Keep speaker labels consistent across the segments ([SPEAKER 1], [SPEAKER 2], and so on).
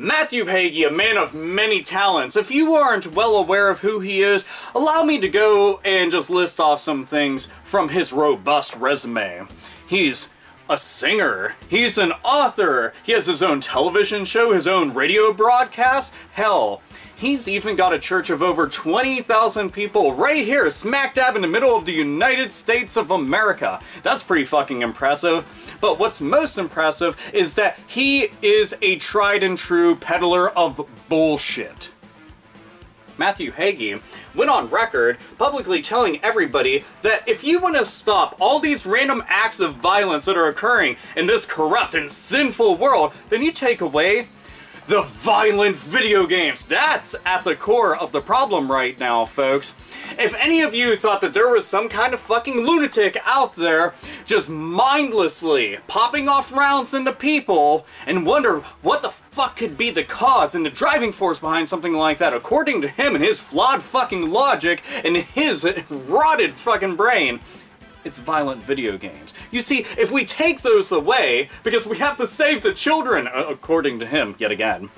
[SPEAKER 1] Matthew Hagee, a man of many talents. If you aren't well aware of who he is, allow me to go and just list off some things from his robust resume. He's a singer, he's an author, he has his own television show, his own radio broadcast, hell, he's even got a church of over 20,000 people right here, smack dab in the middle of the United States of America. That's pretty fucking impressive. But what's most impressive is that he is a tried and true peddler of bullshit. Matthew Hagee went on record publicly telling everybody that if you want to stop all these random acts of violence that are occurring in this corrupt and sinful world, then you take away the violent video games. That's at the core of the problem right now, folks. If any of you thought that there was some kind of fucking lunatic out there just mindlessly popping off rounds into people and wonder what the fuck could be the cause and the driving force behind something like that, according to him and his flawed fucking logic and his rotted fucking brain, it's violent video games. You see, if we take those away, because we have to save the children, according to him, yet again,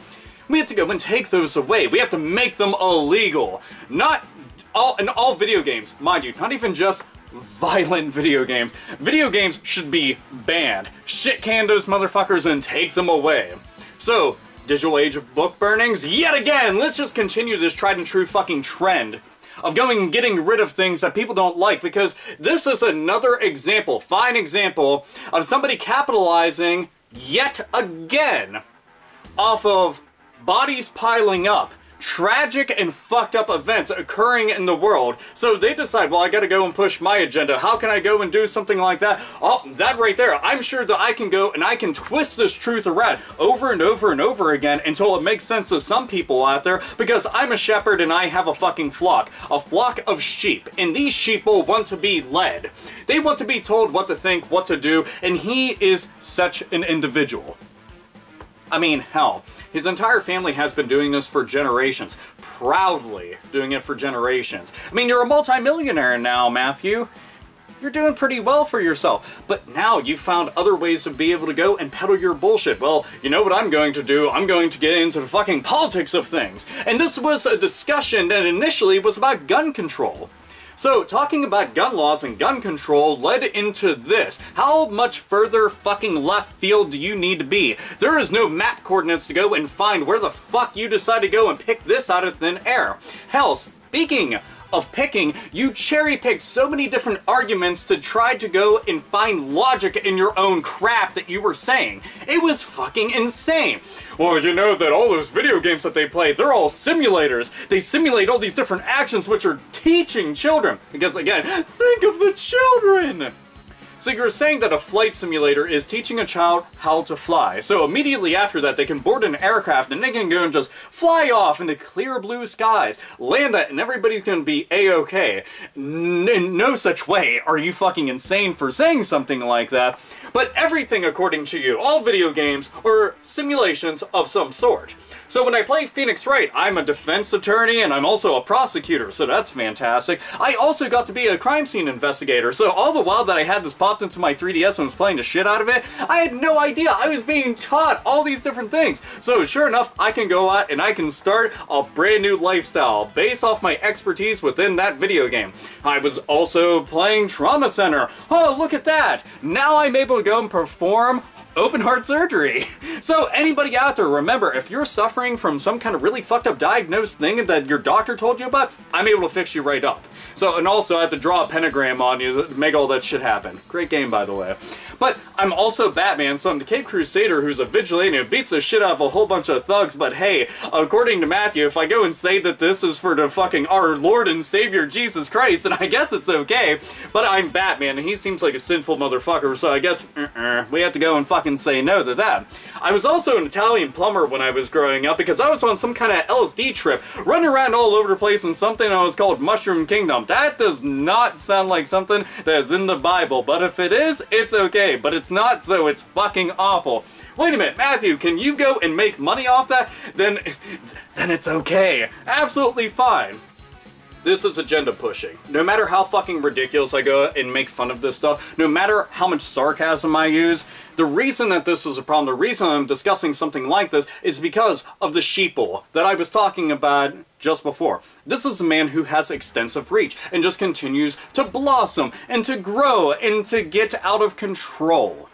[SPEAKER 1] we have to go and take those away. We have to make them illegal. Not all, in all video games, mind you, not even just violent video games. Video games should be banned. Shit can those motherfuckers and take them away. So, digital age of book burnings, yet again, let's just continue this tried and true fucking trend of going and getting rid of things that people don't like, because this is another example, fine example, of somebody capitalizing, yet again, off of bodies piling up, tragic and fucked up events occurring in the world. So they decide, well, I gotta go and push my agenda. How can I go and do something like that? Oh, that right there. I'm sure that I can go and I can twist this truth around over and over and over again until it makes sense to some people out there, because I'm a shepherd and I have a fucking flock. A flock of sheep. And these sheep will want to be led. They want to be told what to think, what to do, and he is such an individual. I mean, hell, his entire family has been doing this for generations. Proudly doing it for generations. I mean, you're a multi-millionaire now, Matthew. You're doing pretty well for yourself. But now you've found other ways to be able to go and peddle your bullshit. Well, you know what I'm going to do? I'm going to get into the fucking politics of things. And this was a discussion that initially was about gun control. So, talking about gun laws and gun control led into this. How much further fucking left field do you need to be? There is no map coordinates to go and find where the fuck you decide to go and pick this out of thin air. Hell, speaking of picking, you cherry-picked so many different arguments to try to go and find logic in your own crap that you were saying. It was fucking insane. Well, you know that all those video games that they play, they're all simulators. They simulate all these different actions which are teaching children. Because again, think of the children! So you're saying that a flight simulator is teaching a child how to fly. So immediately after that, they can board an aircraft and they can go and just fly off into clear blue skies, land that, and everybody's gonna be A-okay. In no such way are you fucking insane for saying something like that. But everything, according to you, all video games are simulations of some sort. So when I play Phoenix Wright, I'm a defense attorney and I'm also a prosecutor, so that's fantastic. I also got to be a crime scene investigator, so all the while that I had this popped into my 3DS and was playing the shit out of it, I had no idea. I was being taught all these different things. So sure enough, I can go out and I can start a brand new lifestyle based off my expertise within that video game. I was also playing Trauma Center. Oh, look at that! Now I'm able to go and perform open heart surgery. So anybody out there, remember, if you're suffering from some kind of really fucked up diagnosed thing that your doctor told you about, I'm able to fix you right up. So, and also I have to draw a pentagram on you to make all that shit happen. Great game, by the way. But I'm also Batman, so I'm the Cape Crusader who's a vigilante who beats the shit out of a whole bunch of thugs, but hey, according to Matthew, if I go and say that this is for the fucking our Lord and Savior Jesus Christ, then I guess it's okay. But I'm Batman, and he seems like a sinful motherfucker, so I guess we have to go and fucking say no to that. I was also an Italian plumber when I was growing up because I was on some kind of LSD trip, running around all over the place in something that was called Mushroom Kingdom. That does not sound like something that is in the Bible, but if it is, it's okay. But it's not, so it's fucking awful. Wait a minute, Matthew, can you go and make money off that? Then it's okay. Absolutely fine. This is agenda pushing. No matter how fucking ridiculous I go and make fun of this stuff, no matter how much sarcasm I use, the reason that this is a problem, the reason I'm discussing something like this, is because of the sheeple that I was talking about just before. This is a man who has extensive reach and just continues to blossom and to grow and to get out of control.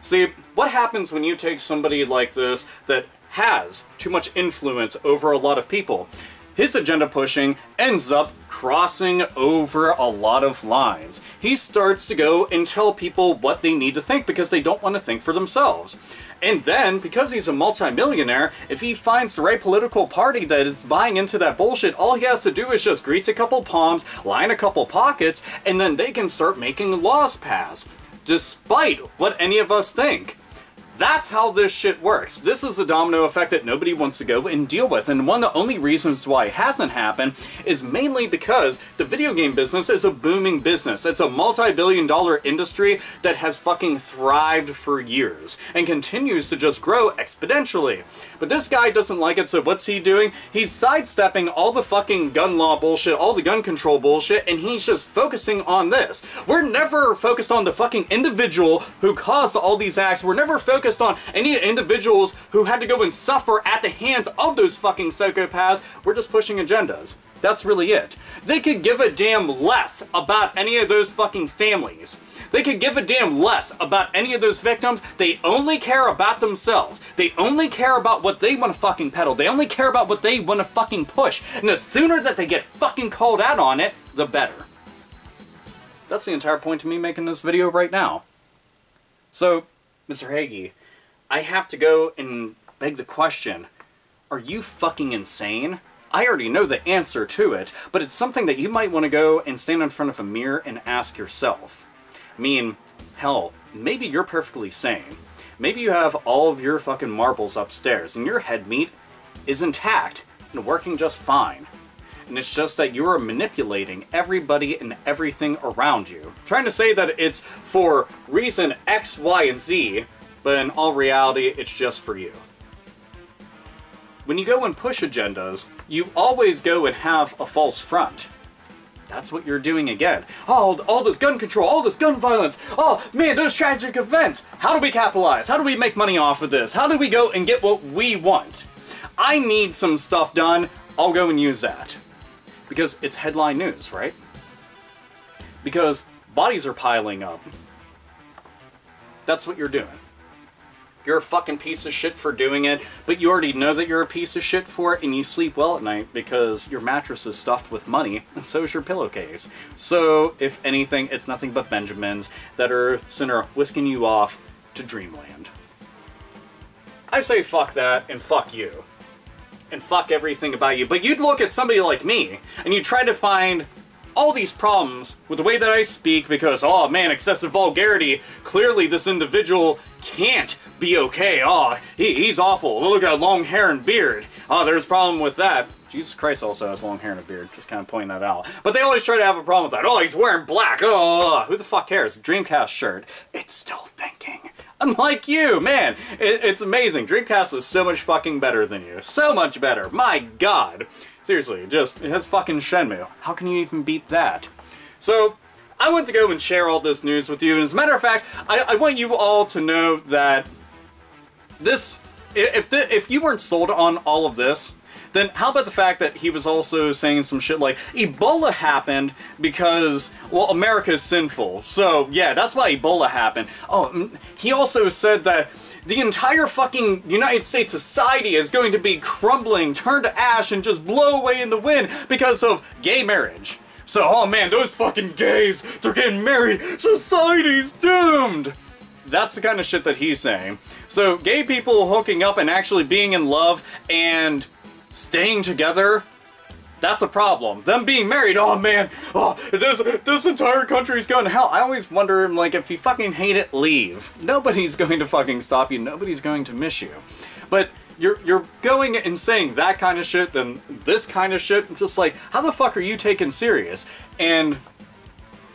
[SPEAKER 1] See, what happens when you take somebody like this that has too much influence over a lot of people? His agenda pushing ends up crossing over a lot of lines. He starts to go and tell people what they need to think because they don't want to think for themselves. And then, because he's a multimillionaire, if he finds the right political party that is buying into that bullshit, all he has to do is just grease a couple palms, line a couple pockets, and then they can start making laws pass, despite what any of us think. That's how this shit works. This is a domino effect that nobody wants to go and deal with, and one of the only reasons why it hasn't happened is mainly because the video game business is a booming business. It's a multi-billion-dollar industry that has fucking thrived for years and continues to just grow exponentially. But this guy doesn't like it, so what's he doing? He's sidestepping all the fucking gun law bullshit, all the gun control bullshit, and he's just focusing on this. We're never focused on the fucking individual who caused all these acts. We're never focused on any individuals who had to go and suffer at the hands of those fucking psychopaths. We're just pushing agendas. That's really it. They could give a damn less about any of those fucking families. They could give a damn less about any of those victims. They only care about themselves. They only care about what they want to fucking peddle. They only care about what they want to fucking push. And the sooner that they get fucking called out on it, the better. That's the entire point of me making this video right now. So, Mr. Hagee, I have to go and beg the question, are you fucking insane? I already know the answer to it, but it's something that you might want to go and stand in front of a mirror and ask yourself. I mean, hell, maybe you're perfectly sane. Maybe you have all of your fucking marbles upstairs and your head meat is intact and working just fine. And it's just that you are manipulating everybody and everything around you. Trying to say that it's for reason X, Y, and Z, but in all reality, it's just for you. When you go and push agendas, you always go and have a false front. That's what you're doing again. Oh, all this gun control, all this gun violence, oh man, those tragic events. How do we capitalize? How do we make money off of this? How do we go and get what we want? I need some stuff done, I'll go and use that. Because it's headline news, right? Because bodies are piling up. That's what you're doing. You're a fucking piece of shit for doing it, but you already know that you're a piece of shit for it, and you sleep well at night because your mattress is stuffed with money, and so is your pillowcase. So, if anything, it's nothing but Benjamins that are whisking you off to dreamland. I say fuck that, and fuck you. And fuck everything about you. But you'd look at somebody like me, and you try to find all these problems with the way that I speak because, oh man, excessive vulgarity. Clearly this individual can't be okay. Oh, he's awful. Look at long hair and beard. Oh, there's a problem with that. Jesus Christ also has long hair and a beard. Just kind of pointing that out. But they always try to have a problem with that. Oh, he's wearing black. Oh, who the fuck cares? Dreamcast shirt. It's still thinking. Unlike you, man. It's amazing. Dreamcast is so much fucking better than you. So much better. My god. Seriously, it has fucking Shenmue. How can you even beat that? So, I want to go and share all this news with you, and as a matter of fact, I want you all to know that this, if you weren't sold on all of this, then how about the fact that he was also saying some shit like, Ebola happened because, well, America's sinful. So, yeah, that's why Ebola happened. Oh, he also said that the entire fucking United States society is going to be crumbling, turn to ash, and just blow away in the wind because of gay marriage. So, oh man, those fucking gays, they're getting married, society's doomed! That's the kind of shit that he's saying. So, gay people hooking up and actually being in love and staying together, that's a problem. Them being married, oh man, oh, this entire country's going to hell. I always wonder, like, if you fucking hate it, leave. Nobody's going to fucking stop you. Nobody's going to miss you. But you're going and saying that kind of shit, then this kind of shit. I'm just like, how the fuck are you taken serious? And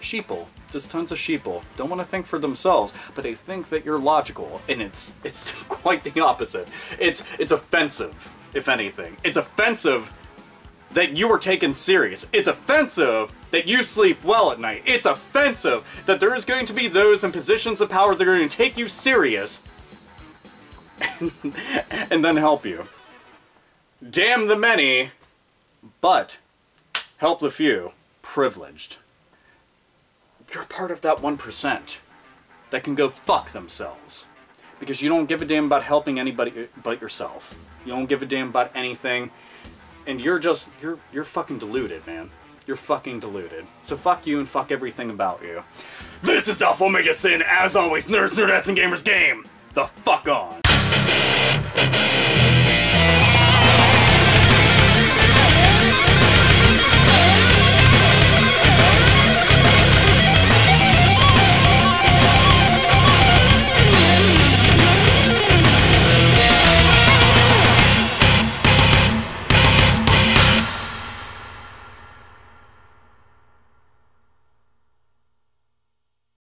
[SPEAKER 1] sheeple. Just tons of sheeple. Don't want to think for themselves, but they think that you're logical, and it's quite the opposite. It's offensive, if anything. It's offensive that you are taken serious. It's offensive that you sleep well at night. It's offensive that there is going to be those in positions of power that are going to take you serious and then help you. Damn the many, but help the few. Privileged. You're part of that 1% that can go fuck themselves. Because you don't give a damn about helping anybody but yourself. You don't give a damn about anything. And you're fucking deluded, man. You're fucking deluded. So fuck you and fuck everything about you. This is AlphaOmegaSin, as always, nerds, nerdettes, and gamers game the fuck on.